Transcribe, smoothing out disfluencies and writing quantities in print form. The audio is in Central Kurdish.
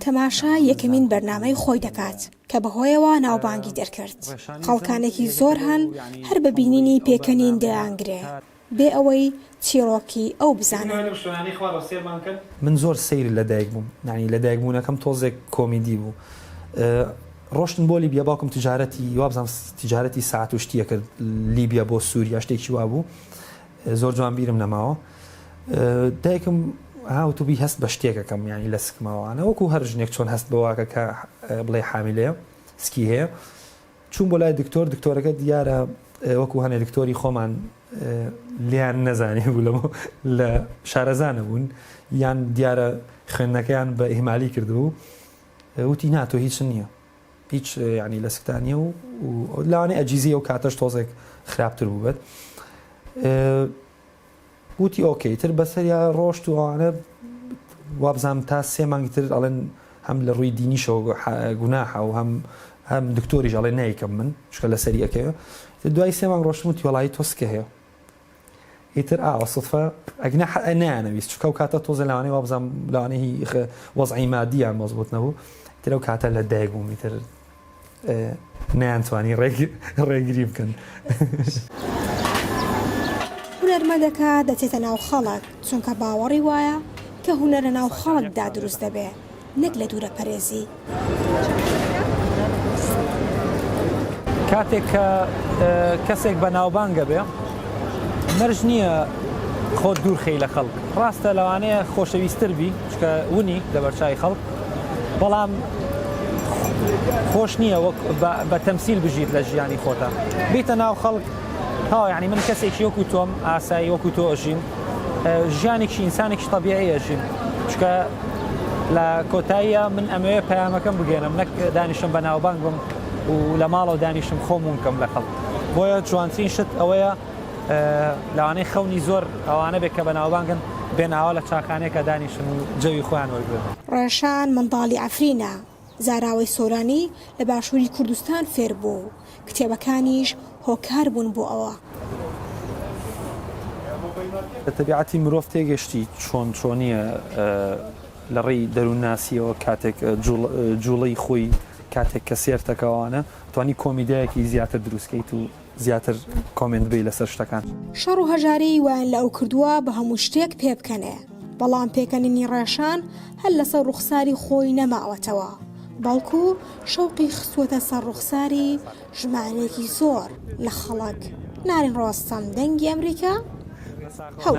تەماشا یەکەمین بەرنامەی خۆی دەکات کە بەهۆیەوە ناوبانگی دەرکرد. خەڵکانێکی زۆر هەن هەر بە بینینی پێکەنین دەیانگرێ بێ ئەوەی چیرۆکی ئەو بزانن. من زۆر سەیر لەدایک بووم، یعنی لەدایکبوونەکەم تۆزێک کۆمیدی بوو. ڕۆشتن بۆ لیبیا، باوکم تجارەتی وابزانام تجارەتی ساعت و شتیە کرد لیبیا بۆ سووریا، شتێکی وا بوو زۆر جوان بیرم نەماوە. دایکم هاوتوبی هەست بە شتێکەکەم، یعنی لە سکماوانە وەکو هەر ژنێک چۆن هەست بەواکە کە بڵێ حامیلەیە سکی هەیە. چوون بۆ لای دکتۆرەکە دیارە وەکو هەنێ دکتۆری خۆمان لیان نەزانێ بوو لە شارەزانە بوون، یان دیارە خوێندنەکەیان بە ئیهمالی کردبوو. وتی ناتۆ هیچ نییە، هیچ ینی لە سکتانیە و لەوانەیە ئەجیزی و کاتەش تۆزێک خراپتر بوو بێت. وتی ئۆکەی تر بەسەریا ڕۆشت و ئەوانە وابزانام تا 3 مانگی تر ئەڵێن هەم لە ڕووی دینیشەوە گوناحە و هەم دکتۆریش ئەڵێ نایکەم من شکە لە سەریەکەوە. دوای 3 مانگ ڕۆشتم وتی وەڵی تۆسکە هەیە. ئیتر سڵفە ئەگنە نایانەویست چکە و کاتە تۆزە لەوانەیە وابزانام لەوانەیە وەزعی مادییان مەزبوط نەبوو. تر ئەو کاتە لە دایک بووم، ئیتر نەیانتوانی ڕێگیری بکەن. هونەرمەندەکە دەچێتە ناو خەڵک چونکە باوەڕی وایە کە هونەرە ناو خەڵکدا دروست دەبێت، نەک لە دوورە پەرێزی. کاتێک کە کەسێک بە ناوبانگە بێ مەرج نییە خۆت دوورخەی لە خەڵک. ڕاستە لەوانەیە خۆشەویستتر بی چکە ونی لە بەرچای خەڵک، بەڵام خۆش نییە بە تەمسیل بژیت لە ژیانی خۆتە بیتە ناو خەڵک. یعنی من کەسێکی وەکو تۆم ئاسایی وەکو تۆ ئەژیم، ژیانێکی ئینسانێکی تەبیعی ئەژیم، چکە لە کۆتاییە من ئەمەوێ پەیامەکەم بگێنم، نەک دانیشم بە ناوبانگ بم و لە ماڵەوە دانیشم خۆمون کەم لە خەڵک. بۆیە جوانترین شت ئەوەیە لەوانەی خەونی زۆر ئەوانە بێت کە بە ناوبانگن بێناوە لە چاکانەیە کە دانیشن و جەوی خۆیان وەرگرن. ڕێشان منداڵی ئەفرینە، زاراوەی سۆرانی لە باشووری کوردستان فێر بوو، کتێبەکانیش هۆکار بوون بۆ ئەوە. تەبیعەتی مرۆڤ تێگەشتی چۆنیە لە ڕێی دەروونناسیەوە کاتێک جوڵەی خۆی کاتێک کە سێرتەکەوانە توانی کۆمیدایەکی زیاتر دروستکەیت و زیاتر کۆمنت بێ لەسەر شتەکان. شەڕ و هەژاری وایان لە ئەو کردووە بە هەموو شتێک پێ بکەنێ، بەڵام پێکەنینی ڕێشان هەر لەسەر ڕوخساری خۆی نەماوەتەوە، بەڵکو شەوقی خستووەتە سەر ڕوخساری ژمارەیەکی زۆر لە خەڵک. نارین ڕۆستەم دەنگی ئەمریکا هەوڵ